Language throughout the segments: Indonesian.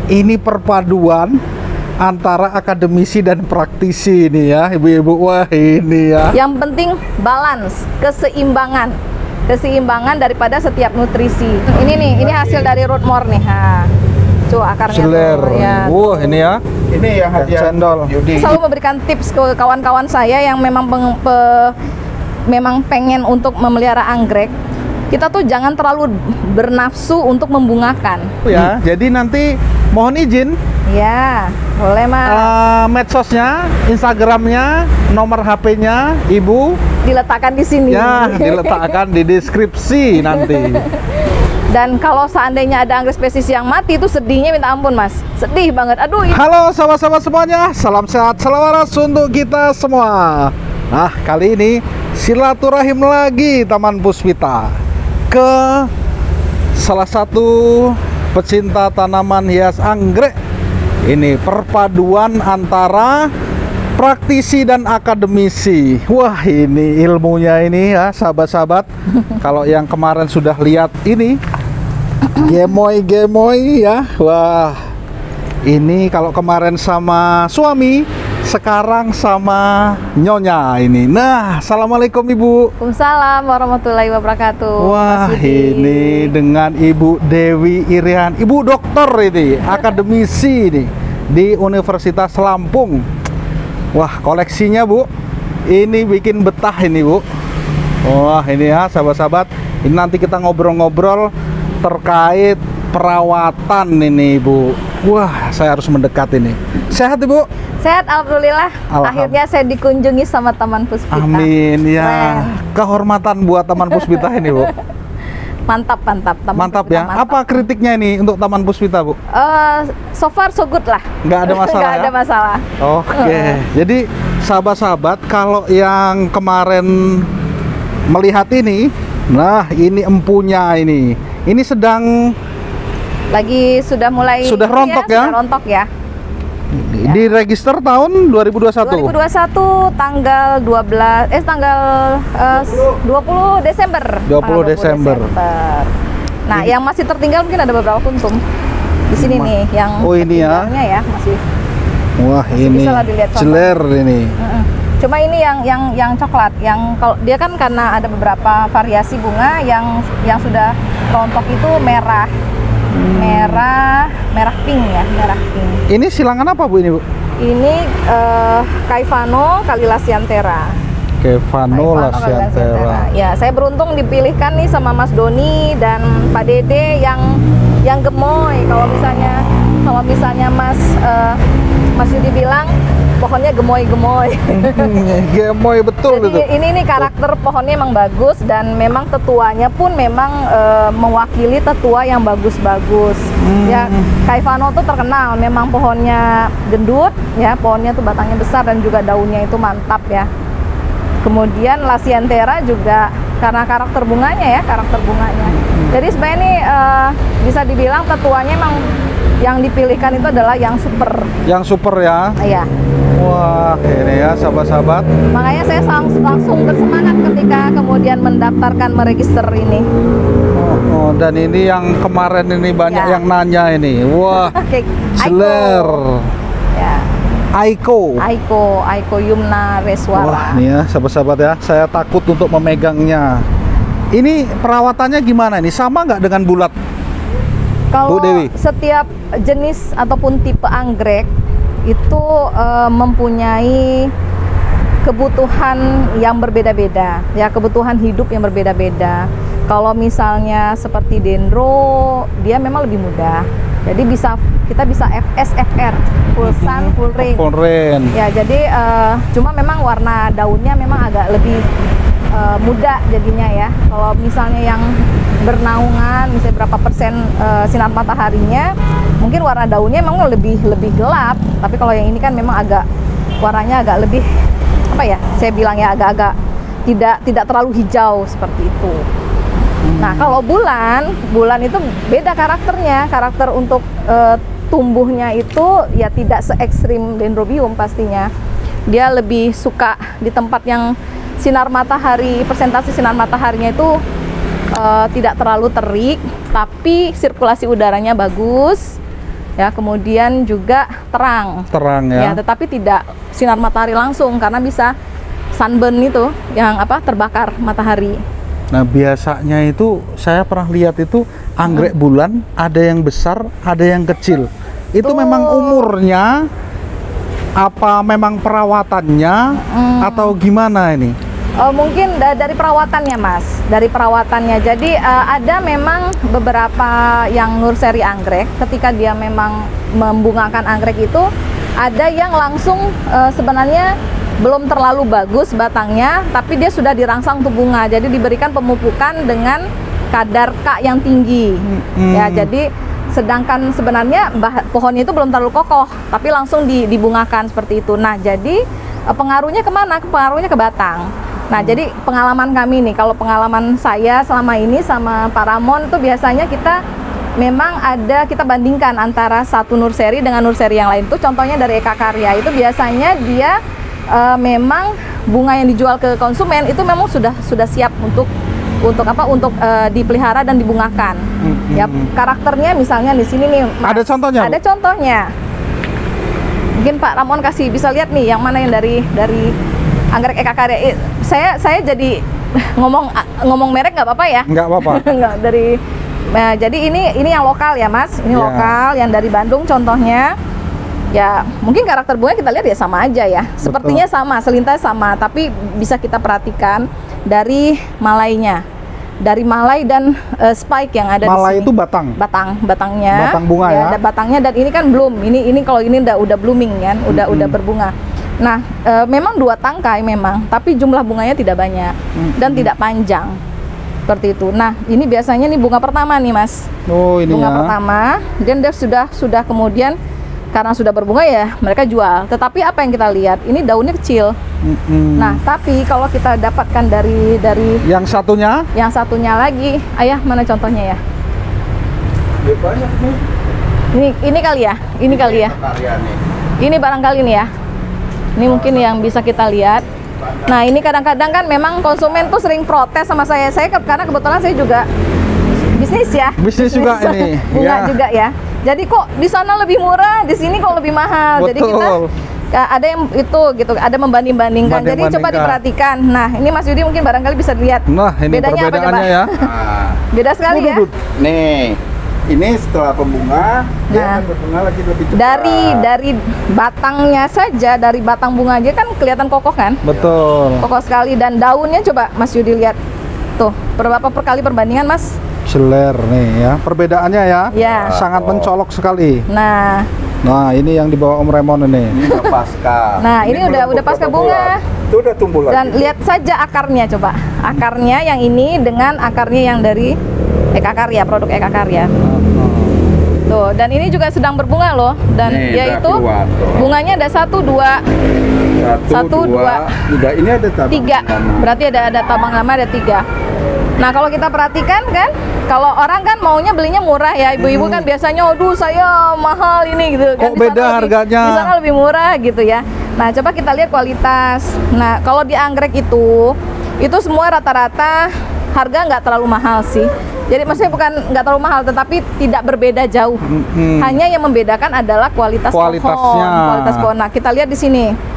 Ini perpaduan antara akademisi dan praktisi ini ya, ibu-ibu. Wah, ini ya. Yang penting balance, keseimbangan daripada setiap nutrisi. Ini nih, ini hasil dari rootmore nih. Nah, tuh akarnya Seler. tuh, ya. Ini ya. Ini yang hadiah cendol. Yudi. Selalu memberikan tips ke kawan-kawan saya yang memang memang pengen untuk memelihara anggrek. Kita tuh jangan terlalu bernafsu untuk membungakan. Ya, jadi nanti mohon izin. Ya, boleh Mas. Medsosnya, Instagramnya, nomor HP-nya Ibu Diletakkan di sini. ya diletakkan di deskripsi nanti. Dan kalau seandainya ada anggrek spesies yang mati itu sedihnya minta ampun Mas. Sedih banget. Aduh. Halo sahabat-sahabat semuanya, salam sehat, salam waras untuk kita semua. Nah, kali ini silaturahim lagi Taman Puspita ke salah satu pecinta tanaman hias anggrek. Ini perpaduan antara praktisi dan akademisi. Wah, ini ilmunya ini ya sahabat-sahabat. Kalau yang kemarin sudah lihat ini gemoy ya. Wah, ini kalau kemarin sama suami, sekarang sama nyonya ini. Nah, assalamualaikum Ibu. Waalaikumsalam warahmatullahi wabarakatuh. Wah, Mas Yudi. ini dengan Ibu Dewi Irian, Ibu dokter ini, akademisi ini di Universitas Lampung. Wah, koleksinya Bu, ini bikin betah ini Bu. Wah, ini ya sahabat-sahabat, ini nanti kita ngobrol-ngobrol terkait perawatan ini Bu. Wah, saya harus mendekat ini. Sehat Ibu? Sehat, alhamdulillah. Akhirnya saya dikunjungi sama Taman Puspita. Amin ya. Keren. Kehormatan buat Taman Puspita ini Bu. Mantap. Taman Mantap Puspita ya. mantap. Apa kritiknya ini untuk Taman Puspita Bu? So far so good lah. Nggak ada masalah Nggak ada ya? masalah. Oke. Jadi sahabat-sahabat, kalau yang kemarin melihat ini, nah ini empunya ini. Ini sedang Lagi sudah mulai Sudah rontok ya? Sudah rontok ya. diregister tahun 2021. 2021 tanggal 20 Desember. 20 Desember. Nah, yang masih tertinggal mungkin ada beberapa kuntum. Di sini nih yang Oh, ini ya. tertinggalnya ya masih. Wah, Masih ini bisa lah dilihat jeler ini. Cuma ini yang coklat, yang kalau dia kan karena ada beberapa variasi bunga yang sudah rontok itu merah pink ya, merah pink. Ini silangan apa Bu ini Bu? Ini Caivano Calilasianthera. Caivano Lasianthera. Ya, saya beruntung dipilihkan nih sama Mas Doni dan Pak Dede yang gemoy. Kalau misalnya Mas Yudi bilang pohonnya gemoy-gemoy. Gemoy betul Jadi gitu. ini karakter pohonnya emang bagus dan memang tetuanya pun memang mewakili tetua yang bagus-bagus. Ya, Caivano tuh terkenal memang pohonnya gendut ya, pohonnya tuh batangnya besar dan juga daunnya itu mantap ya. Kemudian Lasianthera juga karena karakter bunganya. Jadi sebenarnya ini bisa dibilang tetuanya emang yang dipilihkan itu adalah yang super. Yang super ya. Iya. Wah, ini ya sahabat-sahabat. Makanya saya langsung bersemangat ketika kemudian mendaftarkan meregister ini. Oh, dan ini yang kemarin ini banyak Ya. yang nanya ini. Wah, Oke, jeler. Ya. Aiko. Aiko Yumna Reswara. Wah, nih ya sahabat-sahabat ya. Saya takut untuk memegangnya. Ini perawatannya gimana nih? Sama nggak dengan bulat? Kalau Bu Dewi. setiap jenis ataupun tipe anggrek itu mempunyai kebutuhan yang berbeda-beda, ya, kebutuhan hidup yang berbeda-beda. Kalau misalnya seperti dendro, dia memang lebih mudah. Jadi kita bisa FSFR, full sun, full rain. Full rain. Ya, jadi cuma memang warna daunnya memang agak lebih muda jadinya ya. Kalau misalnya yang bernaungan, misalnya berapa persen sinar mataharinya, mungkin warna daunnya memang lebih gelap. Tapi kalau yang ini kan memang warnanya agak lebih apa ya? Saya bilang ya agak-agak tidak terlalu hijau seperti itu. Nah, kalau bulan itu beda karakternya. Karakter untuk tumbuhnya itu ya tidak se ekstrim dendrobium pastinya. Dia lebih suka di tempat yang sinar matahari, persentase sinar mataharinya itu tidak terlalu terik, tapi sirkulasi udaranya bagus. Ya, kemudian juga terang. Terang ya. Ya, tetapi tidak sinar matahari langsung karena bisa sunburn itu yang terbakar matahari. Nah, biasanya itu saya pernah lihat itu anggrek bulan ada yang besar, ada yang kecil. Itu memang umurnya apa memang perawatannya atau gimana ini? Mungkin dari perawatannya, Mas. Dari perawatannya. Jadi ada memang beberapa yang nursery anggrek ketika dia memang membungakan anggrek itu ada yang langsung sebenarnya belum terlalu bagus batangnya, tapi dia sudah dirangsang untuk bunga. Jadi diberikan pemupukan dengan kadar K yang tinggi. Ya, jadi sedangkan sebenarnya pohonnya itu belum terlalu kokoh, tapi langsung dibungakan seperti itu. Nah, jadi pengaruhnya kemana? Pengaruhnya ke batang. Nah, jadi pengalaman kami nih, kalau pengalaman saya selama ini sama Pak Ramon tuh biasanya kita memang kita bandingkan antara satu nursery dengan nursery yang lain. Tuh contohnya dari Eka Karya itu biasanya dia memang bunga yang dijual ke konsumen itu memang sudah siap untuk dipelihara dan dibungakan. Ya, karakternya misalnya di sini nih, Mas, ada contohnya? Ada contohnya. Mungkin Pak Ramon bisa lihat nih yang mana yang dari anggrek Eka Karya. Saya jadi ngomong merek nggak apa-apa ya? Nggak apa-apa. Nggak dari. Nah, jadi ini yang lokal ya, Mas. Ini lokal yang dari Bandung contohnya. Ya, mungkin karakter bunga kita lihat ya sama aja ya. Sepertinya sama, selintas sama, tapi bisa kita perhatikan dari malainya. Dari malai dan spike yang ada malai di sini. Itu batangnya. Batang bunga ya. Ada batangnya dan ini kan belum. Ini kalau ini udah blooming kan, udah berbunga. Nah, memang 2 tangkai memang, tapi jumlah bunganya tidak banyak dan tidak panjang. Seperti itu. Nah, ini biasanya nih bunga pertama nih, Mas. Oh, ini bunga ya. pertama, dan dia sudah kemudian karena sudah berbunga ya mereka jual. Tetapi apa yang kita lihat ini daunnya kecil. Nah, tapi kalau kita dapatkan dari yang satunya lagi, ayah mana contohnya ya? Banyak nih. Ini kali ya. Ini barangkali nih ya. Ini mungkin yang bisa kita lihat. Nah, ini kadang-kadang kan memang konsumen tuh sering protes sama saya. Karena kebetulan saya juga bisnis ya. Bisnis juga ini. Bunga juga ya. Jadi kok di sana lebih murah, di sini kok lebih mahal. Betul. Jadi kita ada yang itu gitu, ada membanding-bandingkan. Jadi coba diperhatikan. Nah, ini Mas Yudi mungkin barangkali bisa lihat. Nah, ini bedanya perbedaannya ya. Beda sekali ya. Nih, ini setelah pembunga dia akan berbunga lagi lebih cepat. Dari batangnya saja, dari batang bunga aja kan kelihatan kokoh kan? Betul. Kokoh sekali, dan daunnya coba Mas Yudi lihat. Tuh, berapa kali perbandingan, Mas? Jeler nih ya. Perbedaannya ya. Ya. Sangat mencolok sekali. Nah, ini yang dibawa Om Raymond ini. Ini udah pasca. Nah, ini udah pasca bunga. Itu udah tumbuh lagi. Dan lihat saja akarnya coba. Akarnya yang ini dengan akarnya yang dari Eka Karya, produk Eka Karya. Tuh, dan ini juga sedang berbunga loh. Dan Nih, dia itu keluar, bunganya ada 1, 2, 3. Ini ada tabang 3. Berarti ada tabang lama, ada 3. Nah, kalau kita perhatikan kan, kalau orang kan maunya belinya murah ya, ibu-ibu kan biasanya, aduh saya mahal ini gitu kan. Kok beda harganya? Di sana lebih murah gitu ya. Nah, coba kita lihat kualitas. Nah, kalau di anggrek itu semua rata-rata harga nggak terlalu mahal sih. Jadi maksudnya bukan nggak terlalu mahal, tetapi tidak berbeda jauh. Hanya yang membedakan adalah kualitas pohon. Nah, kita lihat di sini.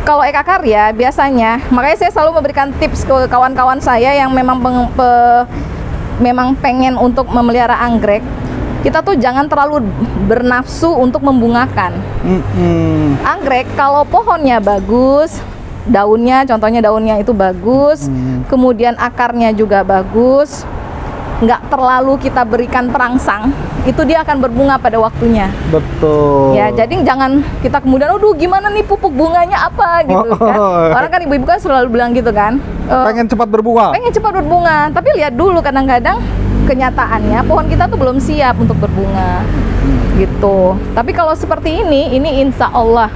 Kalau Eka Karya biasanya, makanya saya selalu memberikan tips ke kawan-kawan saya yang memang memang pengen untuk memelihara anggrek. Kita tuh jangan terlalu bernafsu untuk membungakan. Anggrek kalau pohonnya bagus, contohnya daunnya itu bagus, kemudian akarnya juga bagus, nggak terlalu kita berikan perangsang, itu dia akan berbunga pada waktunya. Betul. Ya, jadi jangan kita kemudian, aduh gimana nih pupuk bunganya apa gitu kan. Orang kan ibu-ibu kan selalu bilang gitu kan. Pengen cepat berbunga. Tapi lihat dulu kadang-kadang kenyataannya pohon kita tuh belum siap untuk berbunga. Gitu. Tapi kalau seperti ini insya Allah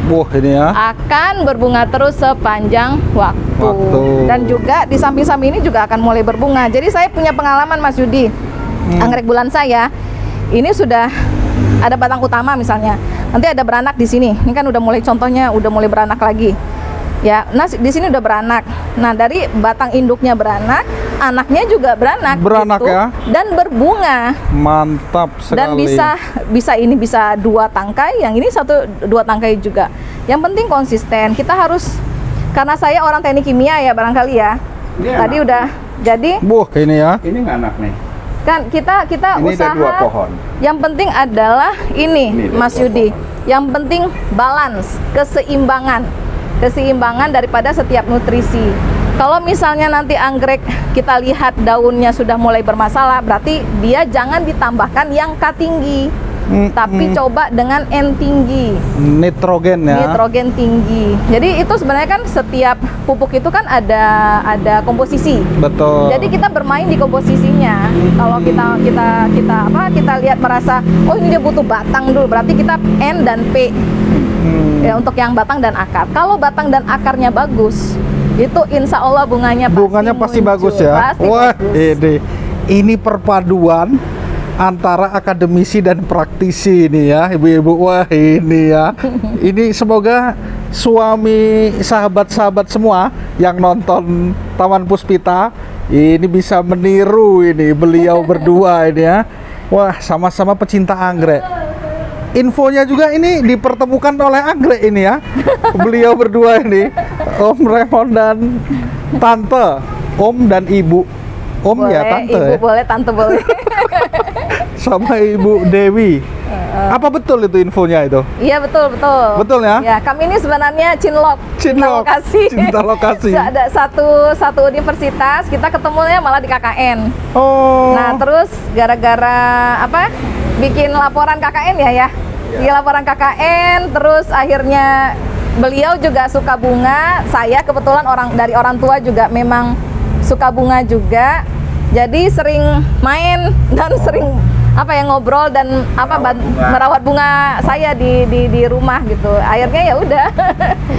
Ini ya. akan berbunga terus sepanjang waktu. Dan juga di samping-samping ini juga akan mulai berbunga. Jadi saya punya pengalaman Mas Yudi. Anggrek bulan saya ini sudah ada batang utama misalnya. Nanti ada beranak di sini. Ini kan udah mulai beranak lagi. Ya, nah di sini udah beranak. Nah, dari batang induknya beranak, anaknya juga beranak. Beranak gitu, ya? Dan berbunga. Mantap sekali. Dan bisa 2 tangkai, yang ini 2 tangkai juga. Yang penting konsisten. Kita harus, karena saya orang teknik kimia ya barangkali ya. Ini Tadi anak. udah jadi Ini ya. Ini nggak anak nih. kan kita Ini usaha. ada 2 pohon. Yang penting adalah ini Ini ada Mas 2 Yudi. pohon. Yang penting balance, keseimbangan daripada setiap nutrisi. Kalau misalnya nanti anggrek kita lihat daunnya sudah mulai bermasalah, berarti dia jangan ditambahkan yang K tinggi, tapi coba dengan N tinggi, Nitrogen ya. nitrogen tinggi. Jadi itu sebenarnya kan setiap pupuk itu kan ada komposisi. Betul. Jadi kita bermain di komposisinya. Kalau kita lihat merasa oh ini dia butuh batang dulu, berarti kita N dan P ya untuk yang batang dan akar. Kalau batang dan akarnya bagus, itu insya Allah bunganya pasti muncul. bagus ya. Pasti Wah, bagus. ini perpaduan antara akademisi dan praktisi ini ya, ibu-ibu. Wah, ini ya. Ini semoga suami sahabat-sahabat semua yang nonton Taman Puspita ini bisa meniru ini beliau berdua ini ya. Wah, sama-sama pecinta anggrek. Infonya juga ini dipertemukan oleh anggrek ini ya. Beliau berdua ini, Om Raymond dan Tante, Om dan Ibu. Om Boleh, ya Tante Ibu ya? boleh, Tante boleh. Sama Ibu Dewi. Apa betul itu infonya itu? Iya betul. Betul ya? Ya, kami ini sebenarnya cinlok, Cinlok, cinta lokasi. Ada satu universitas, kita ketemunya malah di KKN. Oh. Nah, terus gara-gara apa? Bikin laporan KKN ya. Bikin laporan KKN, terus akhirnya beliau juga suka bunga. Saya kebetulan dari orang tua juga memang suka bunga juga. Jadi sering main dan sering ngobrol dan merawat bunga saya di rumah gitu. Akhirnya ya udah.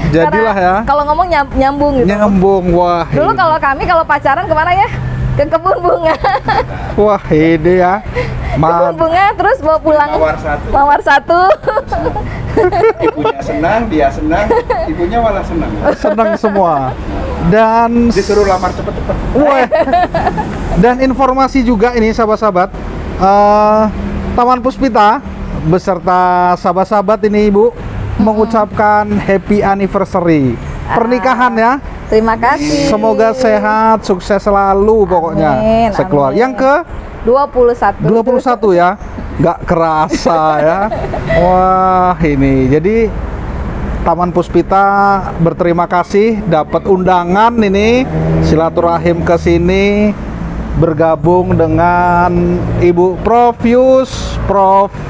Jadilah ya. Kalau ngomong nyambung gitu. Nyambung, wah. Dulu kalau pacaran kemana ya? Ke kebun bunga. Wah, ini ya. Kebun bunga terus bawa pulang mawar satu. Ibunya senang, dia senang, ibunya malah senang. Senang semua. Dan Disuruh lamar cepet-cepet. wah. Dan informasi juga ini sahabat-sahabat, Taman Puspita beserta sahabat-sahabat ini Ibu mengucapkan happy anniversary pernikahan ya. Terima kasih. Semoga sehat, sukses selalu pokoknya. Amin, Sekeluarga. amin. Yang ke 21 ya. Nggak kerasa ya. Wah, ini. Jadi Taman Puspita berterima kasih dapat undangan ini silaturahim ke sini bergabung dengan Ibu Prof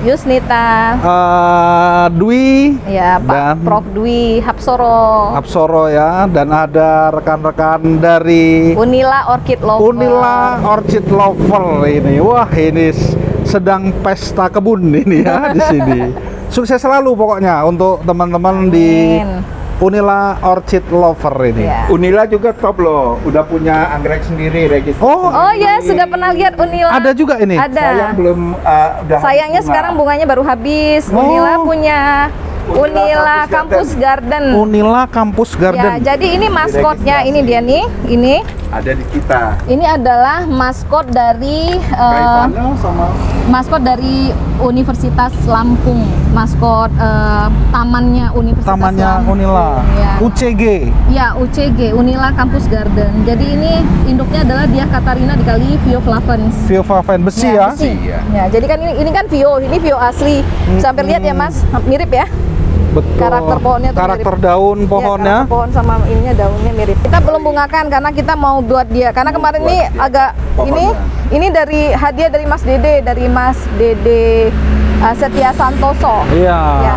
Yusnita. Dwi Ya, Pak dan Prof Dwi Hapsoro ya, dan ada rekan-rekan dari Unila Orchid Lover. Unila Orchid Lover ini. Wah, ini sedang pesta kebun ini ya di sini. Sukses selalu pokoknya untuk teman-teman di Unila Orchid Lover ini. Ya. Unila juga top loh, udah punya anggrek sendiri registrasi. Oh ya, sudah pernah lihat Unila. Ada juga ini. Ada. Sayang belum udah Sayangnya bunga. sekarang bunganya baru habis. Oh. Unila punya Unila Campus Garden. Unila Campus Ya, Garden. jadi ini maskotnya, ini dia nih, ini Ada di kita. adalah maskot dari Raifano sama maskot dari Universitas Lampung, maskot tamannya Universitas Tamannya Lampung. Unila. Ya. UCG. Ya, UCG, Unila Campus Garden. Jadi ini induknya adalah Dia Katarina dikali Vio flavens. Vio Faven besi ya. Besi. Iya. Ya, jadi kan ini kan Vio, ini Vio asli. Sampai lihat ya Mas, mirip ya. Betul. Karakter pohonnya tuh Karakter mirip. daun pohonnya. Ya, karakter pohon sama ininya daunnya mirip. Kita belum bungakan karena kita mau buat dia. Karena kemarin buat ini dia agak pohonnya. ini dari hadiah dari Mas Dede Setia Santoso. Iya. Ya.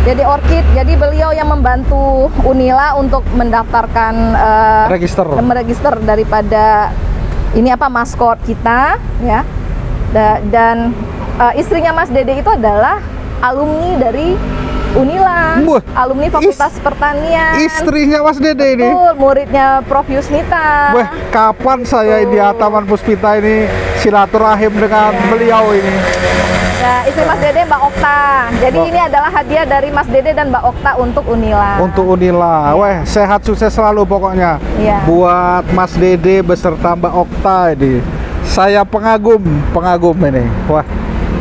Jadi Orchid, jadi beliau yang membantu Unila untuk mendaftarkan meregister daripada ini maskot kita ya. Dan istrinya Mas Dede itu adalah alumni dari Unila, Wah, alumni Fakultas Pertanian. Istrinya Mas Dede ini. Betul, muridnya Prof Yusnita. Wah, kapan saya di Taman Puspita ini silaturahim dengan beliau ini. Ya, istri Mas Dede Mbak Okta. Jadi ini adalah hadiah dari Mas Dede dan Mbak Okta untuk Unila. Untuk Unila. Weh, sehat sukses selalu pokoknya. Iya. Buat Mas Dede beserta Mbak Okta ini. Saya pengagum ini. Wah.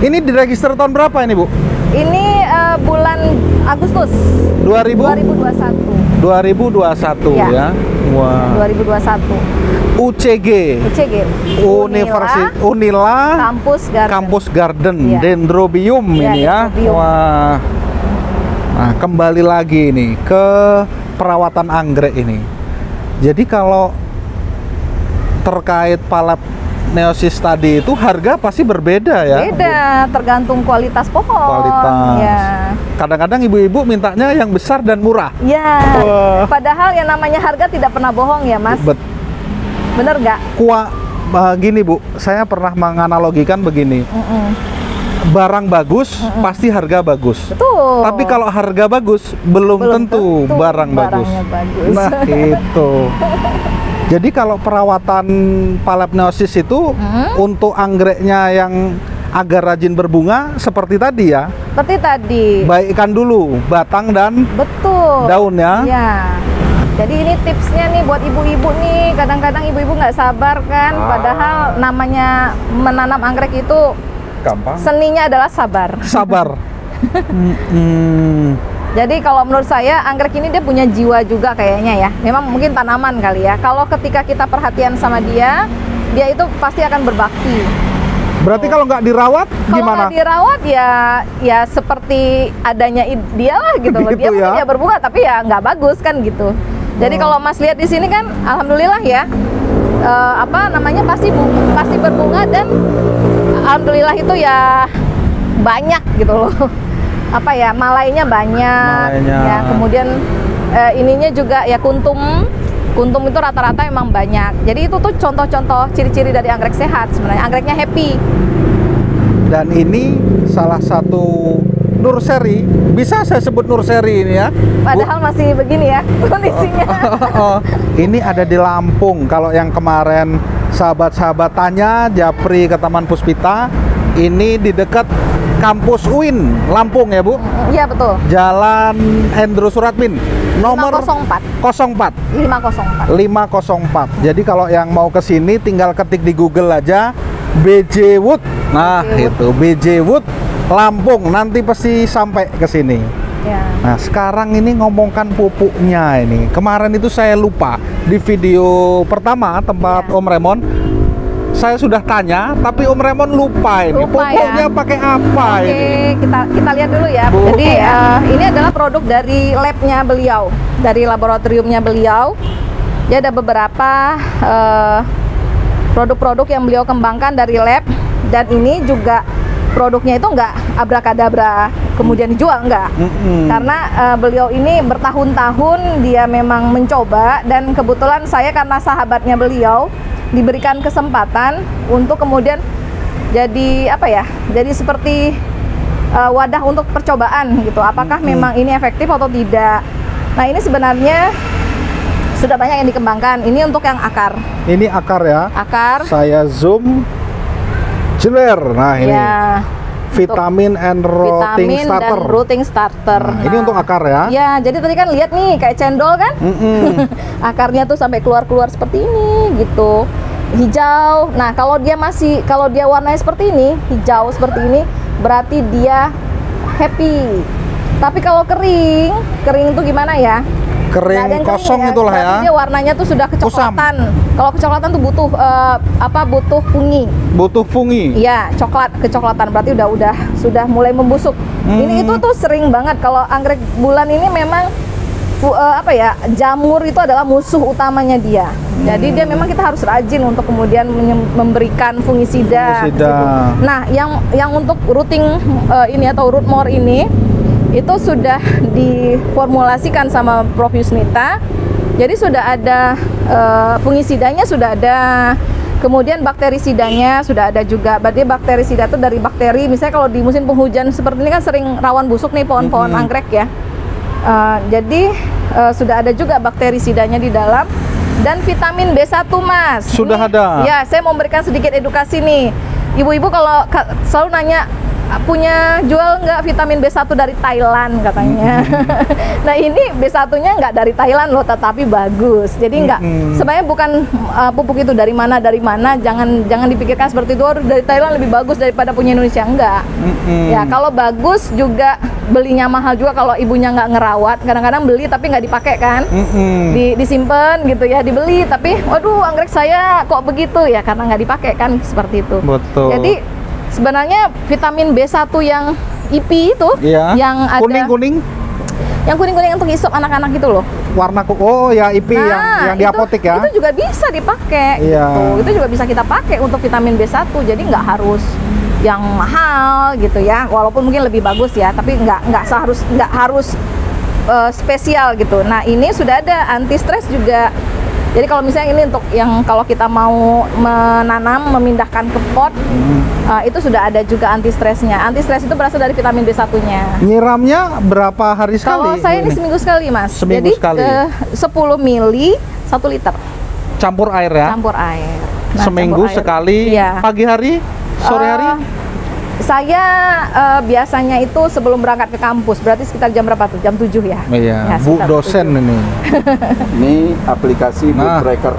Ini diregister tahun berapa ini, Bu? Ini bulan Agustus 2021 Ya. ya. Wah. 2021. UCG. Unila Kampus Garden Iya. Dendrobium Iya, ini ya. Dendrobium. Wah. Nah, kembali lagi ini ke perawatan anggrek ini. Jadi kalau terkait Palepneosis tadi itu harga pasti berbeda ya. Beda, tergantung kualitas pohon. Kualitas. Ya. Kadang-kadang ibu-ibu mintanya yang besar dan murah. Ya. Wah. Padahal yang namanya harga tidak pernah bohong ya, Mas. Bener nggak? Gini Bu, saya pernah menganalogikan begini. Barang bagus pasti harga bagus. Betul. Tapi kalau harga bagus belum tentu barang bagus. bagus. Nah itu. Jadi kalau perawatan Palepneosis itu untuk anggreknya yang agar rajin berbunga seperti tadi ya. Seperti tadi. Baikkan dulu batang dan Betul. daunnya. Ya. Jadi ini tipsnya nih buat ibu-ibu nih. Kadang-kadang ibu-ibu nggak sabar kan. Padahal namanya menanam anggrek itu Gampang. seninya adalah sabar. Sabar. Jadi kalau menurut saya anggrek ini dia punya jiwa juga kayaknya ya. Memang mungkin tanaman kali ya. Kalau ketika kita perhatian sama dia, dia itu pasti akan berbakti. Berarti kalau nggak dirawat Kalau gimana? nggak dirawat ya seperti adanya dia lah gitu loh. Gitu Dia mungkin ya? ya berbunga tapi ya nggak bagus kan gitu. Jadi kalau Mas lihat di sini kan, alhamdulillah ya, pasti berbunga dan alhamdulillah itu ya banyak gitu loh. Malainya banyak. Ya kemudian ininya juga ya kuntum itu rata-rata emang banyak. Jadi itu tuh contoh-contoh ciri-ciri dari anggrek sehat sebenarnya. Anggreknya happy. Dan ini salah satu nursery, bisa saya sebut nursery ini ya. Padahal masih begini ya kondisinya. Ini ada di Lampung. Kalau yang kemarin sahabat-sahabat tanya Japri ke Taman Puspita, ini di dekat kampus UIN Lampung ya Bu? Iya betul. Jalan Hendro Suratmin nomor 504. 504. Jadi kalau yang mau ke sini tinggal ketik di Google aja BJ Wood. Nah, itu BJ Wood Lampung, nanti pasti sampai ke sini. Ya. Nah, sekarang ini ngomongkan pupuknya ini. Kemarin itu saya lupa di video pertama tempat Om Remon. Saya sudah tanya, tapi Om Remon lupa ini. Pupuknya pakai apa ini? Oke, kita lihat dulu ya. Bu. Jadi ini adalah produk dari labnya beliau, dari laboratoriumnya beliau. Dia ada beberapa produk-produk yang beliau kembangkan dari lab, dan ini juga produknya itu enggak abrakadabra kemudian dijual, enggak. Karena beliau ini bertahun-tahun dia memang mencoba, dan kebetulan saya karena sahabatnya beliau diberikan kesempatan untuk kemudian jadi jadi seperti wadah untuk percobaan gitu. Apakah memang ini efektif atau tidak. Nah, ini sebenarnya sudah banyak yang dikembangkan. Ini untuk yang akar. Ini akar ya. Akar. Saya zoom. Jeler. Nah, ini. Ya. Vitamin and rooting starter. Dan rooting starter. Nah, ini untuk akar ya. Ya, jadi tadi kan lihat nih kayak cendol kan? Akarnya tuh sampai keluar-keluar seperti ini gitu. Hijau. Nah, kalau dia warnanya seperti ini, hijau seperti ini, berarti dia happy. Tapi kalau kering itu gimana ya? Kering kosong ya. Itulah Berarti ya. dia warnanya tuh sudah kecoklatan. Kalau kecoklatan tuh butuh butuh fungi. Butuh fungi. Iya, kecoklatan berarti sudah mulai membusuk. Ini itu tuh sering banget kalau anggrek bulan ini memang jamur itu adalah musuh utamanya dia. Jadi dia memang kita harus rajin untuk kemudian memberikan fungisida. Nah, yang untuk rooting ini atau root more ini itu sudah diformulasikan sama Prof Yusnita. Jadi sudah ada fungisidanya, sudah ada, kemudian bakterisidanya sudah ada juga. Berarti bakterisida itu dari bakteri, misalnya kalau di musim penghujan seperti ini kan sering rawan busuk nih pohon-pohon anggrek ya. Jadi sudah ada juga bakterisidanya di dalam. dan vitamin B1 Mas. Sudah Ini, ada? Ya, saya mau memberikan sedikit edukasi nih. Ibu-ibu kalau selalu nanya, punya jual nggak vitamin B1 dari Thailand katanya. Nah ini B1-nya nggak dari Thailand loh, tetapi bagus. Jadi nggak, sebenarnya bukan pupuk itu dari mana, jangan dipikirkan seperti itu, dari Thailand lebih bagus daripada punya Indonesia, enggak. Ya kalau bagus juga belinya mahal juga kalau ibunya nggak ngerawat. Kadang-kadang beli tapi nggak dipakai kan, disimpan gitu ya, dibeli tapi waduh anggrek saya kok begitu ya, karena nggak dipakai kan, seperti itu. Betul. Jadi sebenarnya vitamin B1 yang IP itu, Iya. yang ada Kuning-kuning, yang kuning-kuning untuk isop anak-anak gitu loh. warna oh ya IP yang di apotek ya. Itu juga bisa dipakai. Iya. Gitu. Itu juga bisa kita pakai untuk vitamin B1. Jadi nggak harus yang mahal gitu ya. Walaupun mungkin lebih bagus ya, tapi nggak harus spesial gitu. Nah ini sudah ada anti stres juga. Jadi kalau misalnya ini untuk yang kalau kita mau menanam, memindahkan ke pot, itu sudah ada juga anti stresnya. Anti stres itu berasal dari vitamin B1-nya. Nyiramnya berapa hari sekali? Kalau saya ini seminggu sekali, Mas. Seminggu Jadi sekali. 10 mili 1 liter. Campur air ya? Campur air. Nah, Seminggu campur air. sekali. Iya. Pagi hari, sore hari? Saya biasanya itu sebelum berangkat ke kampus, berarti sekitar jam berapa tuh? Jam 7 ya? Iya, Ya, Bu sekitar dosen 7. ini. Ini aplikasi Nah. Bootbreaker.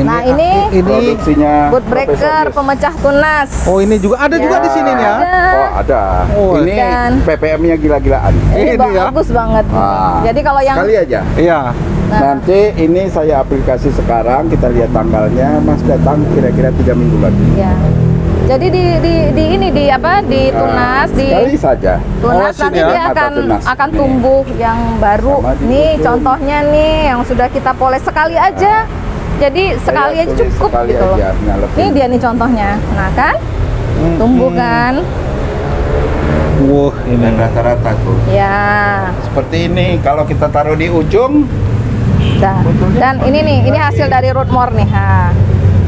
Nah, ini Produksinya Bootbreaker Profesor Yes. pemecah tunas. Oh ini juga ada juga di sini nih ya? Ada. Oh ada. Oh, Ini dan- PPM-nya gila-gilaan. Ini Ini ya? bagus banget. Ah. Jadi kalau yang Sekali aja. Iya. Nah. Nanti ini saya aplikasi sekarang, kita lihat tanggalnya. Mas datang kira-kira 3 minggu lagi. ya. Jadi di tunas di Sekali saja. tunas Oh, nanti sini ya? dia Mata tunas. akan Nih. tumbuh yang baru. Sama di Nih ujung. contohnya nih yang sudah kita poles sekali aja. Jadi sekali aja tulis cukup sekali gitu loh. aja, nyalepin. Ini dia nih contohnya. Nah kan tumbuh kan? Wah ini. Dan rata-rata tuh. Ya. Seperti ini, kalau kita taruh di ujung, Dan ini nih, ini hasil dari rootmore nih. Ha.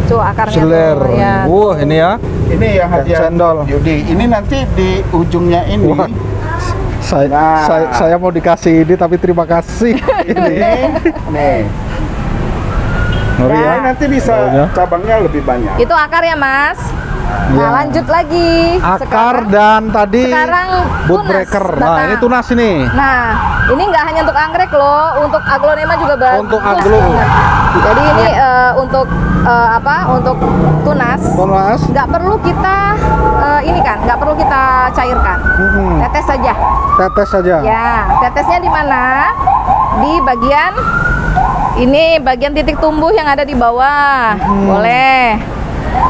Tuh akarnya Seler. tuh. Ya. Wah ini ya. ini yang hadiah Cendol. Yudi. Ini nanti di ujungnya ini. Wah. Saya, Nah. saya mau dikasih ini tapi terima kasih. Ini, nih. Ngeri ya. Ini nanti bisa Daunnya. cabangnya lebih banyak. Itu akar ya Mas. Nah Ya. lanjut lagi. Akar Sekarang- dan tadi sekarang Bootbreaker. tunas Nah datang. ini tunas ini. Nah, ini nggak hanya untuk anggrek loh, untuk aglonema juga bagus. Untuk aglo. banget. Jadi ini untuk Untuk tunas. Tunas. Nggak perlu kita nggak perlu kita cairkan. Tetes saja. Tetes saja. Ya, tetesnya di mana? Di bagian ini, bagian titik tumbuh yang ada di bawah. Boleh.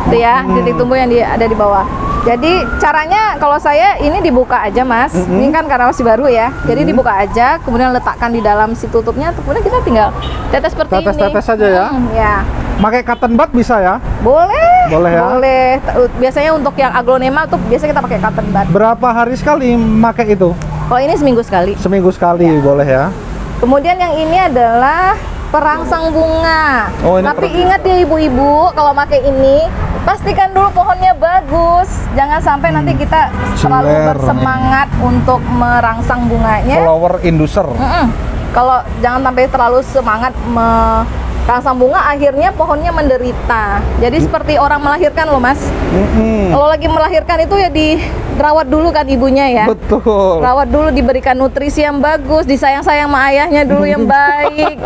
Itu ya, titik tumbuh yang ada di bawah. Jadi caranya kalau saya ini dibuka aja Mas. Ini kan karena masih baru ya. Jadi dibuka aja, kemudian letakkan di dalam si tutupnya, kemudian kita tinggal tetes seperti ini. Tetes-tetes saja ya? Ya. Pakai cotton bud bisa ya? Boleh. Boleh ya? Boleh. Biasanya untuk yang aglonema tuh biasanya kita pakai cotton bud. Berapa hari sekali pakai itu? Kalau ini seminggu sekali. Seminggu sekali boleh ya? Kemudian yang ini adalah perangsang bunga. Oh, ini Tapi ingat ya ibu-ibu, kalau pakai ini pastikan dulu pohonnya bagus. Jangan sampai nanti kita terlalu Seler. bersemangat untuk merangsang bunganya. Flower inducer. Kalau jangan sampai terlalu semangat merangsang bunga, akhirnya pohonnya menderita. Jadi seperti orang melahirkan loh Mas. Kalau lagi melahirkan itu ya dirawat dulu kan ibunya ya. Betul. Rawat dulu, diberikan nutrisi yang bagus, disayang-sayang sama ayahnya dulu yang baik.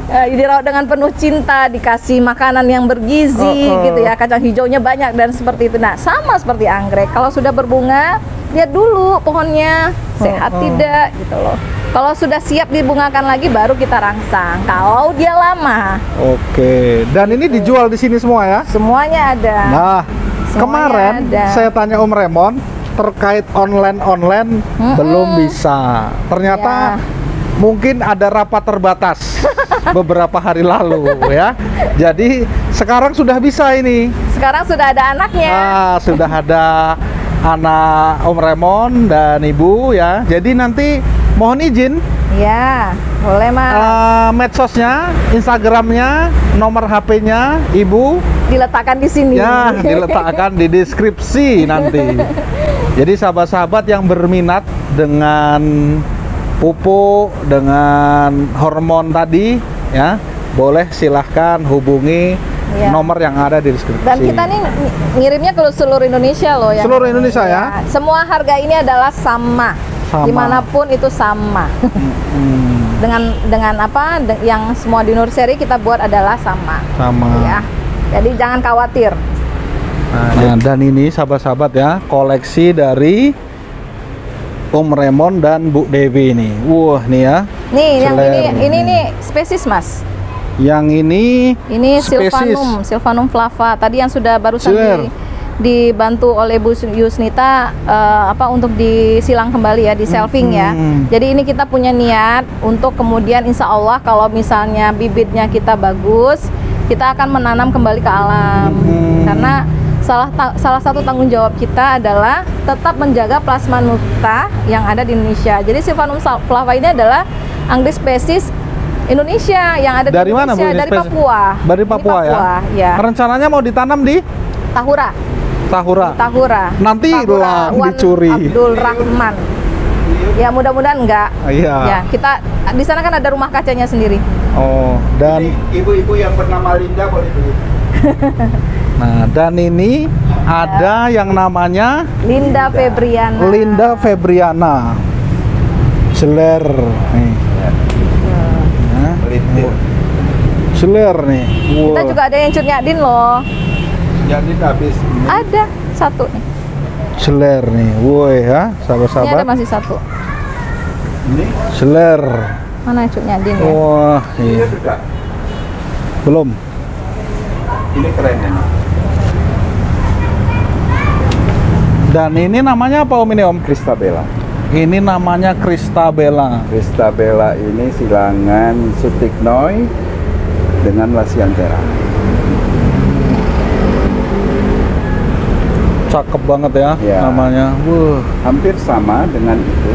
Dirawat dengan penuh cinta, dikasih makanan yang bergizi gitu ya, kacang hijaunya banyak dan seperti itu. Nah, sama seperti anggrek. Kalau sudah berbunga, lihat dulu pohonnya sehat tidak gitu loh. Kalau sudah siap dibungakan lagi baru kita rangsang. Kalau dia lama, Oke. Dan ini dijual di sini semua ya? semuanya ada. Nah, Semuanya kemarin ada. saya tanya Om Remon terkait online belum bisa. Ternyata mungkin ada rapat terbatas beberapa hari lalu ya. Jadi sekarang sudah bisa ini. Sekarang sudah ada anaknya. Ah, sudah ada anak Om Remon dan Ibu ya. Jadi nanti mohon izin Ya, boleh Mas. medsosnya, Instagramnya, nomor HP-nya Ibu Diletakkan di sini. ya diletakkan di deskripsi nanti. Jadi sahabat-sahabat yang berminat dengan pupuk, dengan hormon tadi ya, boleh silahkan hubungi Iya. nomor yang ada di deskripsi. Dan kita nih ngirimnya ke seluruh Indonesia loh ya. Seluruh Indonesia ya? Semua harga ini adalah sama. Sama. Dimanapun itu sama. dengan apa yang semua di Nurseri kita buat adalah sama. Sama. Ya. Jadi jangan khawatir. Nah, dan ini sahabat-sahabat ya, koleksi dari Om Raymond dan Bu Dewi ini. Wah, nih ya. Nih, yang Seler. ini nih spesies, Mas. Yang ini spesies. Sylvanum flava. Tadi yang sudah barusan Seler. dibantu oleh Bu Yusnita untuk disilang kembali ya, di shelving ya. Jadi ini kita punya niat untuk kemudian insya Allah kalau misalnya bibitnya kita bagus, kita akan menanam kembali ke alam. Karena salah satu tanggung jawab kita adalah tetap menjaga plasma nutah yang ada di Indonesia. Jadi Sylvanum flava ini adalah anggrek spesies Indonesia yang ada Dari di mana, Bu, Indonesia, ini dari spesies? Papua. Dari Ini Papua ya. Rencananya mau ditanam di Tahura. Tahura. Nanti Tahura, lah Wan dicuri. Abdul Rahman. Ya mudah-mudahan enggak. Iya. Ya, kita di sana kan ada rumah kacanya sendiri. Oh, dan Ibu-ibu yang bernama Linda boleh beli. nah, dan ini ada yang namanya Linda Febriana. Linda Febriana. Seler nih. Nah, Melintir. seler nih. Kita Wah. juga ada yang Cutnyadin loh. Jadi habis ini. Ada satu nih. Seler nih. Woi ya, Ini ada sahabat-sahabat. masih satu. Ini Seler. Mana yang Cutnyadin ya? Wah, ini iya. juga. Belum. Ini keren ini. Dan ini namanya apa Om ini Om? Cristabella. Ini namanya Cristabella. Cristabella ini silangan Sutignoi dengan Lasianthera. Cakep banget ya, Ya. namanya. Wuh. Hampir sama dengan itu.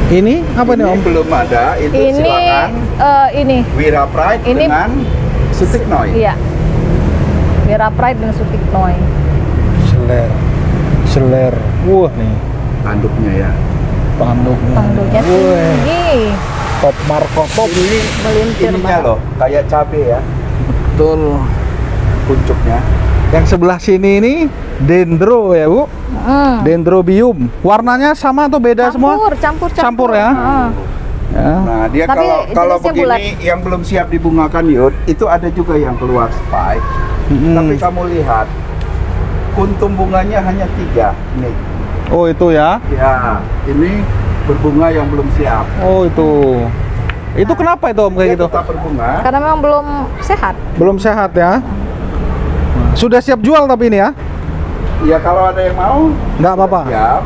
Ini apa nih Ini Om? belum ada, itu Ini silangan ini. Wira Pride Ini- dengan Sutignoi. Iya. Vera Pride dan Sutignoi. Seler. Wah nih, Tanduknya ya. tanduknya. Tanduknya Wah, tinggi. top Marco top. Ini Melintir ininya banget. loh, kayak cabe ya, Betul. puncuknya. Yang sebelah sini ini dendro ya Bu, dendrobium. Warnanya sama atau beda semua? Campur ya? Ya. Nah, dia Tapi kalau jenisnya begini bulat. yang belum siap dibungakan Yud, itu ada juga yang keluar spike. Tapi kamu lihat, kuntum bunganya hanya 3 nih. Oh itu ya? Ya, ini berbunga yang belum siap. Oh itu. Itu kenapa itu Om kayak Dia gitu? tetap berbunga. Karena memang belum sehat. Belum sehat ya? Sudah siap jual tapi ini ya? Ya kalau ada yang mau, Nggak apa-apa. siap.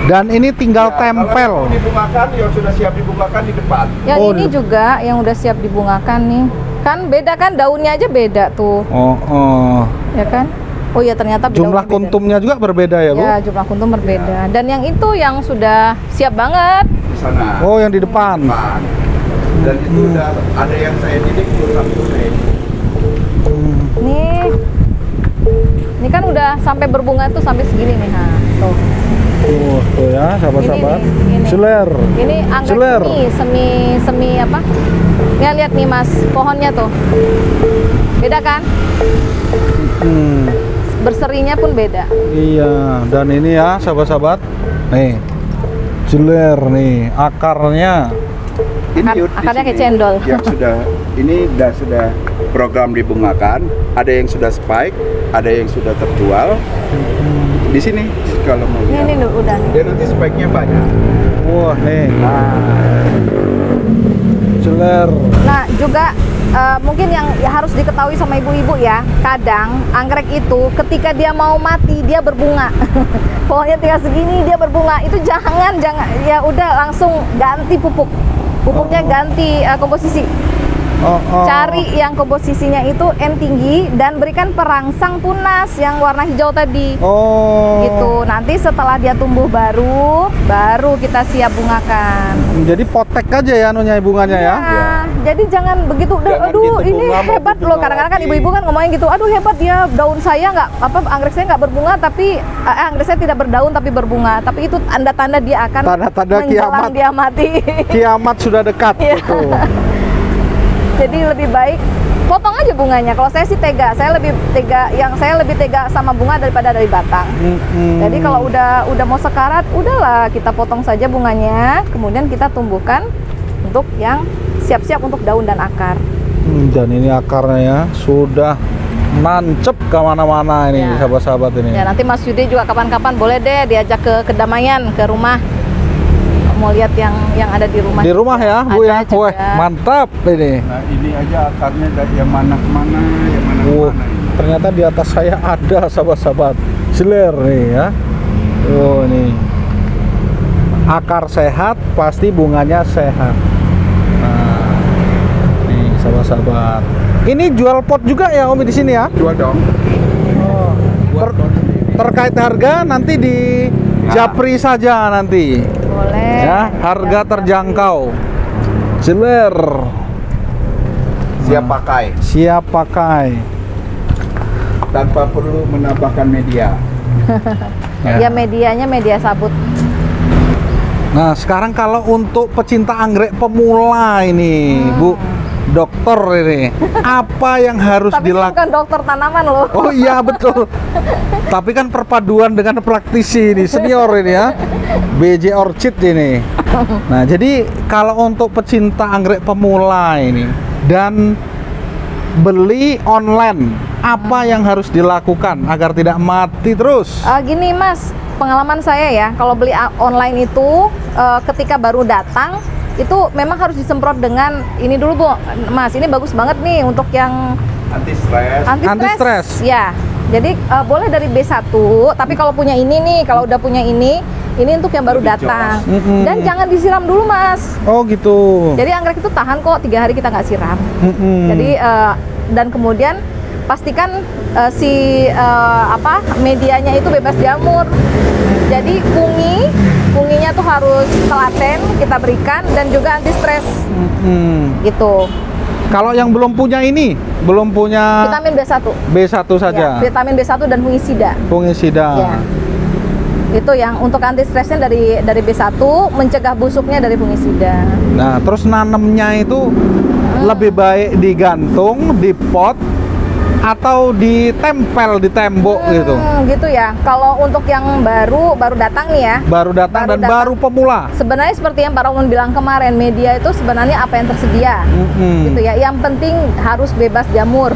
Dan ini tinggal Ya, tempel. Kalau yang mau dibungakan, yang sudah siap dibungakan di depan. Yang Oh, ini juga yang udah siap dibungakan nih. Kan beda kan, daunnya aja beda tuh, Oh. ya kan? Oh iya, ternyata Jumlah daunnya beda. kuntumnya juga berbeda ya Bu? Ya, jumlah kuntum berbeda. Dan yang itu yang sudah siap banget. Di sana. Oh yang di depan. Depan. Dan itu udah ada yang saya didik belum tunai. Nih. Ini kan udah sampai berbunga tuh sampai segini nih, tuh. Tuh ya sahabat-sahabat. Ini. Seler. Ini Seler. anggrek semi apa? Ya lihat nih Mas, pohonnya tuh. Beda kan? Berserinya pun beda. Iya, dan ini ya sahabat-sahabat. Nih. Seler nih, akarnya. Ini Yud, di akarnya kayak sini cendol. Yang ini sudah program dibungakan. Ada yang sudah spike, ada yang sudah terjual. Di sini kalau mau lihat. Ini udah nih. Dia nanti spike-nya banyak. Wah nih. Seler. Nah, juga mungkin yang harus diketahui sama ibu-ibu ya, kadang anggrek itu ketika dia mau mati dia berbunga. Pohonnya tinggal segini dia berbunga. Itu jangan ya udah langsung ganti pupuk. Pupuknya ganti komposisi. Cari yang komposisinya itu N tinggi dan berikan perangsang tunas yang warna hijau tadi. Gitu. Nanti setelah dia tumbuh baru kita siap bungakan. Jadi potek aja ya anunya bunganya ya. Jadi jangan begitu. Jangan Aduh, gitu, ini bunga mau hebat loh. berbunga Kadang-kadang kan lagi. ibu-ibu kan ngomongin gitu. Aduh hebat dia, daun saya nggak anggrek saya nggak berbunga tapi anggrek saya tidak berdaun tapi berbunga. Tapi itu tanda-tanda dia akan Tanda-tanda menjelang kiamat. dia mati. Kiamat sudah dekat Iya. gitu. Jadi lebih baik potong aja bunganya. Kalau saya sih tega, saya lebih tega sama bunga daripada dari batang. Jadi kalau udah mau sekarat, udahlah kita potong saja bunganya, kemudian kita tumbuhkan untuk yang siap-siap untuk daun dan akar. Dan ini akarnya ya sudah nancep kemana-mana ini, Ya. sahabat-sahabat ini. Ya nanti Mas Yudi juga kapan-kapan boleh deh diajak ke kedamaian, ke rumah. Mau lihat yang ada di rumah. Di rumah ya, Bu ya. Ada juga. Wah, mantap ini. Nah ini aja akarnya dari yang mana kemana, yang mana Wah, kemana ini. ternyata di atas saya ada sahabat-sahabat siler nih ya. Oh ini akar sehat pasti bunganya sehat. Nah, nih sahabat-sahabat. Ini jual pot juga ya Om di sini ya? Jual dong. Oh. Buat pot sendiri. Terkait harga nanti di japri saja nanti. Boleh. Ya, harga terjangkau. Siler. Siap pakai Siap pakai. tanpa perlu menambahkan media. Ya medianya media sabut. Nah, sekarang kalau untuk pecinta anggrek pemula ini, Bu Dokter ini, apa yang harus Tapi saya dilakukan? bukan dokter tanaman loh. Oh iya betul. Tapi kan perpaduan dengan praktisi ini, senior ini ya. BJ Orchid ini. Nah, jadi kalau untuk pecinta anggrek pemula ini dan beli online, apa yang harus dilakukan agar tidak mati terus? Gini Mas, pengalaman saya ya, kalau beli online itu ketika baru datang itu memang harus disemprot dengan ini dulu Bu, Mas. Ini bagus banget nih untuk yang Anti stres. Anti-stres. Ya, jadi boleh dari B1, tapi kalau punya ini nih, kalau udah punya ini untuk yang baru Lebih datang. jos. Dan jangan disiram dulu Mas. Oh gitu. Jadi anggrek itu tahan kok 3 hari kita nggak siram. Mm-mm. Jadi dan kemudian pastikan medianya itu bebas jamur. Jadi kunginya tuh harus telaten kita berikan dan juga anti stres Mm-mm. gitu. Kalau yang belum punya ini, belum punya Vitamin B1. B1 saja, Ya, vitamin B1 dan fungisida. fungisida. Ya. Itu yang untuk anti stresnya dari B1, mencegah busuknya dari fungisida. Nah, terus nanemnya itu lebih baik digantung di pot atau ditempel di tembok gitu. Gitu ya. Kalau untuk yang baru datang nih ya. Baru datang dan baru pemula. Sebenarnya seperti yang Pak Romon bilang kemarin, media itu sebenarnya apa yang tersedia. Gitu ya. Yang penting harus bebas jamur.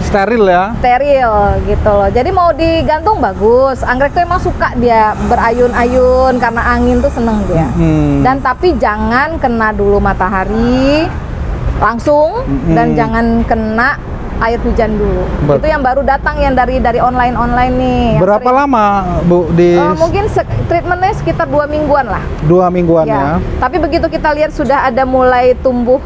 Steril ya. Steril gitu loh. Jadi mau digantung bagus. Anggrek tuh emang suka dia berayun-ayun karena angin tuh seneng dia. Dan tapi jangan kena dulu matahari langsung dan jangan kena air hujan dulu. Itu yang baru datang yang dari online nih. Yang Berapa sering- lama Bu di mungkin treatmentnya sekitar 2 mingguan lah. 2 mingguan Ya. ya? Tapi begitu kita lihat sudah ada mulai tumbuh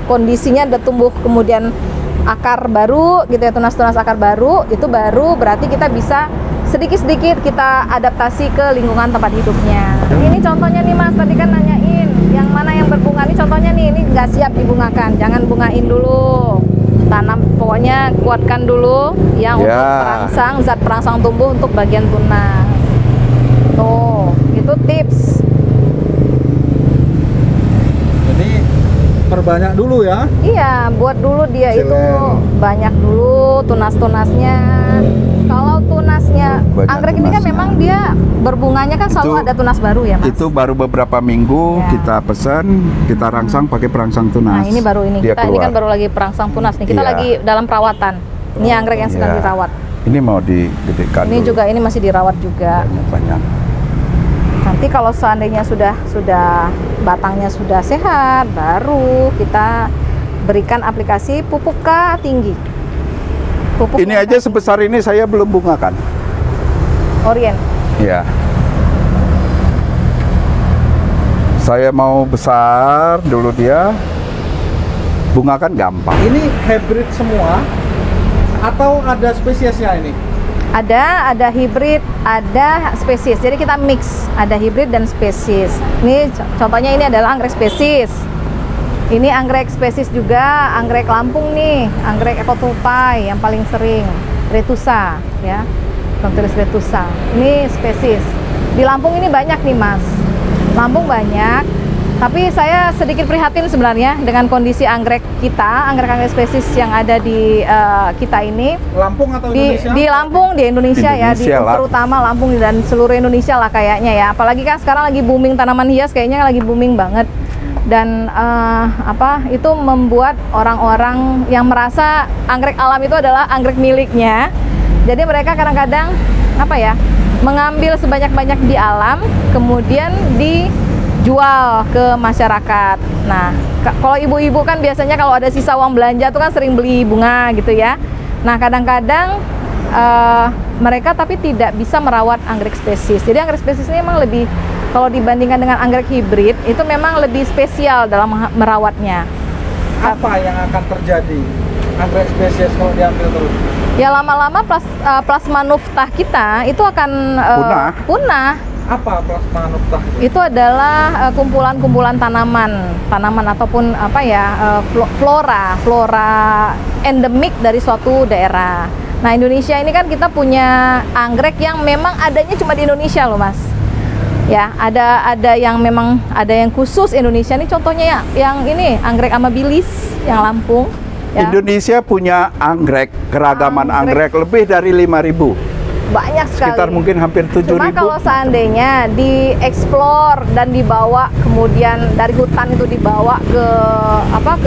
kondisinya, ada tumbuh kemudian akar baru gitu ya, tunas-tunas akar baru, itu baru berarti kita bisa sedikit-sedikit kita adaptasi ke lingkungan tempat hidupnya. Ini contohnya nih Mas, tadi kan nanyain yang mana yang berbunga. Ini contohnya nih, ini nggak siap dibungakan, jangan bungain dulu. Tanam, pokoknya kuatkan dulu yang untuk perangsang, zat perangsang tumbuh untuk bagian tunas. Tuh, itu tips. Jadi perbanyak dulu ya. Iya, buat dulu dia Silen. itu banyak dulu tunas-tunasnya. Kalau tunasnya, Banyak anggrek ini kan tunasnya. memang dia berbunganya kan selalu Itu- ada tunas baru ya Mas. Itu baru beberapa minggu Ya. kita pesan, kita rangsang pakai perangsang tunas. Nah ini baru ini, Dia kita ini kan keluar. baru lagi perangsang tunas nih. Kita Iya. lagi dalam perawatan. Ini anggrek yang sedang Iya. dirawat. Ini mau digedekan Ini dulu. juga ini masih dirawat juga. banyak. Nanti kalau seandainya sudah batangnya sudah sehat, baru kita berikan aplikasi pupuk K tinggi. Pupuk Ini yang aja sebesar ini saya belum bungakan. Orien. Ya. Saya mau besar dulu dia. Bungakan gampang. Ini hybrid semua atau ada spesiesnya ini? Ada hibrid, ada spesies. Jadi kita mix, ada hibrid dan spesies. Ini contohnya ini adalah anggrek spesies. Ini anggrek spesies juga, anggrek Lampung nih, anggrek ekotupai yang paling sering, retusa ya. Tontilis retusa. Ini spesies. Di Lampung ini banyak nih Mas. Lampung banyak. Tapi saya sedikit prihatin sebenarnya dengan kondisi anggrek kita, anggrek-anggrek spesies yang ada di kita ini. Lampung atau di Indonesia? di Lampung, di Indonesia ya, Indonesia lah. terutama Lampung dan seluruh Indonesia lah kayaknya ya. Apalagi kan sekarang lagi booming tanaman hias, kayaknya lagi booming banget. Dan itu membuat orang-orang yang merasa anggrek alam itu adalah anggrek miliknya. Jadi mereka kadang-kadang mengambil sebanyak-banyak di alam, kemudian dijual ke masyarakat. Nah, kalau ibu-ibu kan biasanya kalau ada sisa uang belanja tuh kan sering beli bunga gitu ya. Nah, kadang-kadang mereka tapi tidak bisa merawat anggrek spesies. Jadi anggrek spesies ini memang lebih, kalau dibandingkan dengan anggrek hibrid, itu memang lebih spesial dalam merawatnya. Apa yang akan terjadi anggrek spesies kalau diambil terus? Ya lama-lama plasma nuftah kita itu akan punah. Apa plasma nuftah? Itu adalah kumpulan-kumpulan tanaman ataupun flora endemik dari suatu daerah. Nah, Indonesia ini kan kita punya anggrek yang memang adanya cuma di Indonesia loh, Mas. Ya, ada yang memang ada yang khusus Indonesia nih, contohnya yang ini anggrek amabilis yang Lampung. Ya. Indonesia punya anggrek, keragaman anggrek lebih dari 5.000. Banyak sekali. Sekitar mungkin hampir 7.000. Cuma kalau seandainya dieksplor dan dibawa, kemudian dari hutan itu dibawa ke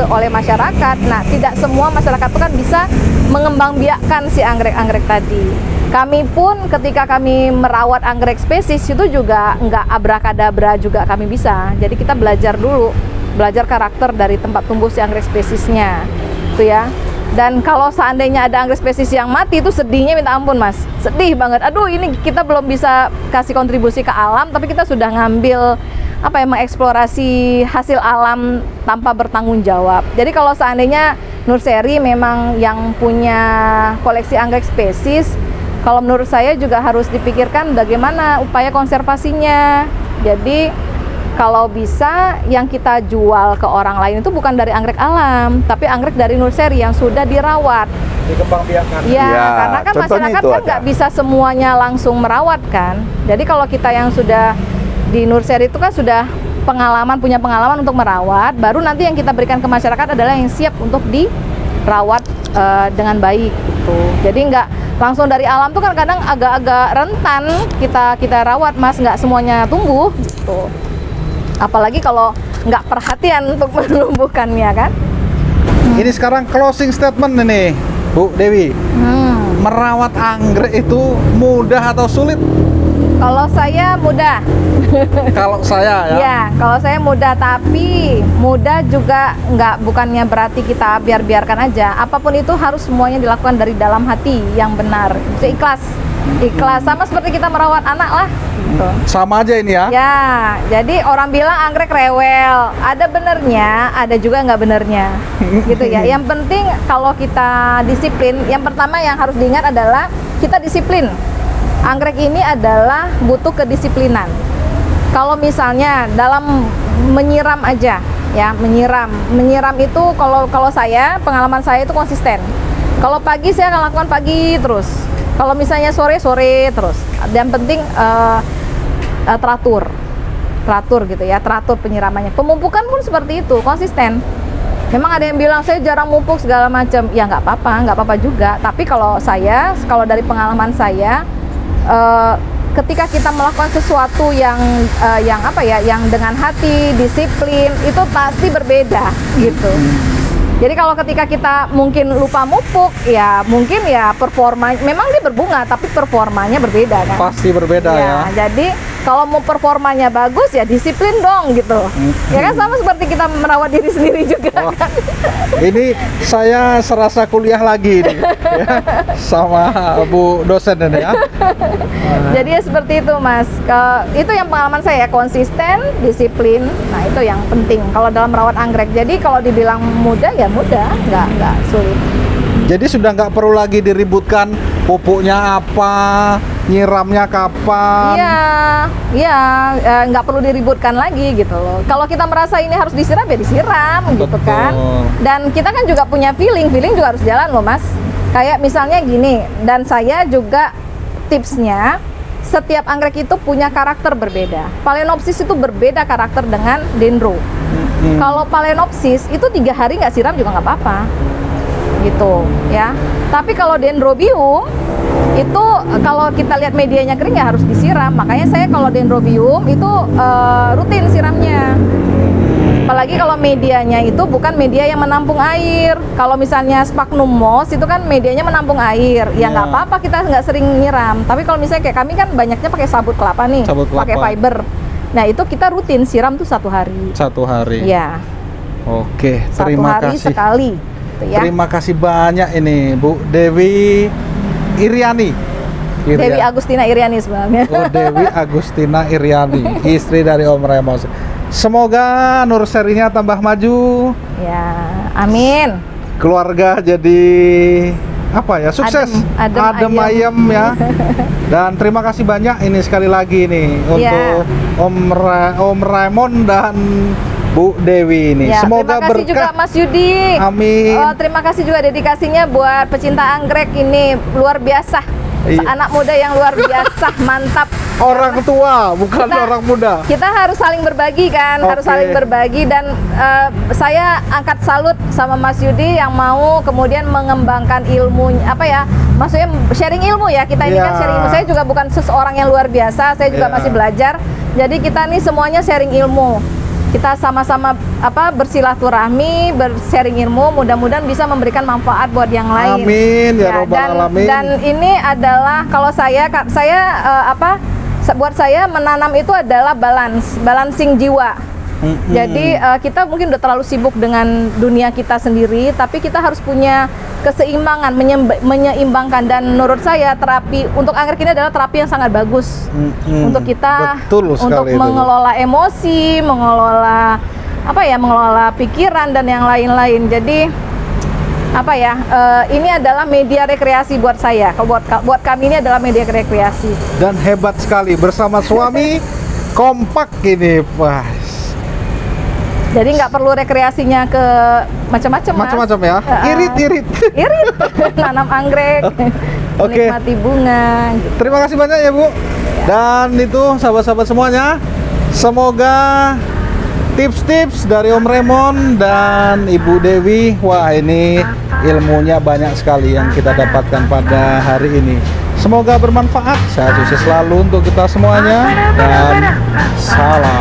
oleh masyarakat. Nah, tidak semua masyarakat itu kan bisa mengembangbiakkan si anggrek-anggrek tadi. Kami pun ketika kami merawat anggrek spesies itu juga nggak abrakadabra juga kami bisa. Jadi kita belajar dulu, belajar karakter dari tempat tumbuh si anggrek spesiesnya. Itu ya. Dan kalau seandainya ada anggrek spesies yang mati, itu sedihnya minta ampun, Mas. Sedih banget. Aduh, ini kita belum bisa kasih kontribusi ke alam, tapi kita sudah ngambil mengeksplorasi hasil alam tanpa bertanggung jawab. Jadi kalau seandainya Nurseri memang yang punya koleksi anggrek spesies, kalau menurut saya juga harus dipikirkan bagaimana upaya konservasinya. Jadi kalau bisa yang kita jual ke orang lain itu bukan dari anggrek alam, tapi anggrek dari Nurseri yang sudah dirawat. Dikembangbiakkan. Ya, Ya, karena kan contohnya masyarakat itu kan ada. nggak bisa semuanya langsung merawat kan. Jadi kalau kita yang sudah di Nurseri itu kan sudah punya pengalaman untuk merawat, baru nanti yang kita berikan ke masyarakat adalah yang siap untuk dirawat dengan baik gitu. Jadi nggak langsung dari alam tuh kan kadang agak-agak rentan kita rawat, Mas, nggak semuanya tumbuh gitu. Apalagi kalau nggak perhatian untuk menumbuhkannya kan. Ini sekarang closing statement ini, Bu Dewi. Merawat anggrek itu mudah atau sulit? Kalau saya mudah. Kalau saya ya. Ya, kalau saya mudah, tapi mudah juga bukannya berarti kita biarkan aja. Apapun itu harus semuanya dilakukan dari dalam hati yang benar. Bisa ikhlas sama seperti kita merawat anak lah. Gitu. Sama aja ini ya. Ya, jadi orang bilang anggrek rewel, ada benernya, ada juga nggak benernya, gitu ya. Yang penting kalau kita disiplin, yang pertama yang harus diingat adalah kita disiplin. Anggrek ini adalah butuh kedisiplinan. Kalau misalnya dalam menyiram aja, ya menyiram itu kalau saya, pengalaman saya itu konsisten. Kalau pagi saya akan lakukan pagi terus. Kalau misalnya sore terus. Yang penting teratur gitu ya, teratur penyiramannya. Pemupukan pun seperti itu, konsisten. Memang ada yang bilang saya jarang mupuk segala macam. Ya nggak apa-apa juga. Tapi kalau dari pengalaman saya, ketika kita melakukan sesuatu yang dengan hati, disiplin, itu pasti berbeda gitu. Jadi kalau ketika kita mungkin lupa mupuk, ya mungkin ya memang dia berbunga, tapi performanya berbeda kan. Pasti berbeda ya. Jadi kalau mau performanya bagus ya disiplin dong gitu. Ya kan sama seperti kita merawat diri sendiri juga. Wah, kan. ini saya serasa kuliah lagi nih ya, sama Bu dosen ini ya. Jadi ya seperti itu, Mas. Itu yang pengalaman saya, konsisten, disiplin. Nah, itu yang penting kalau dalam merawat anggrek. Jadi kalau dibilang mudah ya mudah, nggak sulit. Jadi sudah nggak perlu lagi diributkan pupuknya apa, nyiramnya kapan. Iya, nggak perlu diributkan lagi gitu loh. Kalau kita merasa ini harus disiram ya disiram gitu kan. Dan kita kan juga punya feeling juga harus jalan loh, Mas. Kayak misalnya gini, dan saya juga tipsnya setiap anggrek itu punya karakter berbeda. Phalaenopsis itu berbeda karakter dengan dendro. Kalau Phalaenopsis itu 3 hari nggak siram juga nggak apa-apa, gitu ya. Tapi kalau Dendrobium itu kalau kita lihat medianya kering ya harus disiram. Makanya saya kalau Dendrobium itu rutin siramnya. Apalagi kalau medianya itu bukan media yang menampung air. Kalau misalnya Sphagnum moss itu kan medianya menampung air, ya nggak apa-apa kita nggak sering nyiram. Tapi kalau misalnya kayak kami kan banyaknya pakai sabut kelapa nih, pakai fiber. Nah itu kita rutin siram tuh 1 hari. 1 hari. Ya. Oke, 1 terima hari kasih. sekali. Gitu ya. Terima kasih banyak ini Bu Dewi Iriani. Dewi Agustina Iriani sebenarnya. Oh, Dewi Agustina Iriani, istri dari Om Remos. Semoga nurserynya tambah maju. Ya, amin. Keluarga jadi apa ya, sukses, adem ayem ya. Dan terima kasih banyak ini sekali lagi nih untuk Om Raymond dan Bu Dewi ini. Ya, semoga terima kasih juga berkah. Mas Yudi. Amin. Terima kasih juga dedikasinya buat pecinta anggrek ini luar biasa. Anak muda yang luar biasa, mantap. Orang tua, bukan orang muda. Kita harus saling berbagi kan, harus saling berbagi dan saya angkat salut sama Mas Yudi yang mau kemudian mengembangkan ilmu apa ya, maksudnya sharing ilmu ya. Kita ini kan sharing ilmu. Saya juga bukan seseorang yang luar biasa, saya juga masih belajar. Jadi kita nih semuanya sharing ilmu. Kita sama-sama bersilaturahmi, bersharing ilmu, mudah-mudahan bisa memberikan manfaat buat yang lain. Amin ya robbal alamin. Dan ini adalah kalau buat saya menanam itu adalah balancing jiwa. Jadi kita mungkin udah terlalu sibuk dengan dunia kita sendiri, tapi kita harus punya keseimbangan, menyeimbangkan. Dan menurut saya terapi untuk anggrek ini adalah terapi yang sangat bagus untuk kita, untuk mengelola emosi, mengelola mengelola pikiran dan yang lain-lain. Jadi ini adalah media rekreasi buat saya. Buat kami ini adalah media rekreasi. Dan hebat sekali bersama suami kompak ini, Pak. Jadi nggak perlu rekreasinya ke macam-macam ya. Irit nanam anggrek, menikmati bunga gitu. Terima kasih banyak ya Bu. Dan itu sahabat-sahabat semuanya, semoga tips-tips dari Om Raymond dan Ibu Dewi, wah ini ilmunya banyak sekali yang kita dapatkan pada hari ini. Semoga bermanfaat. Sehat sukses selalu untuk kita semuanya dan salam.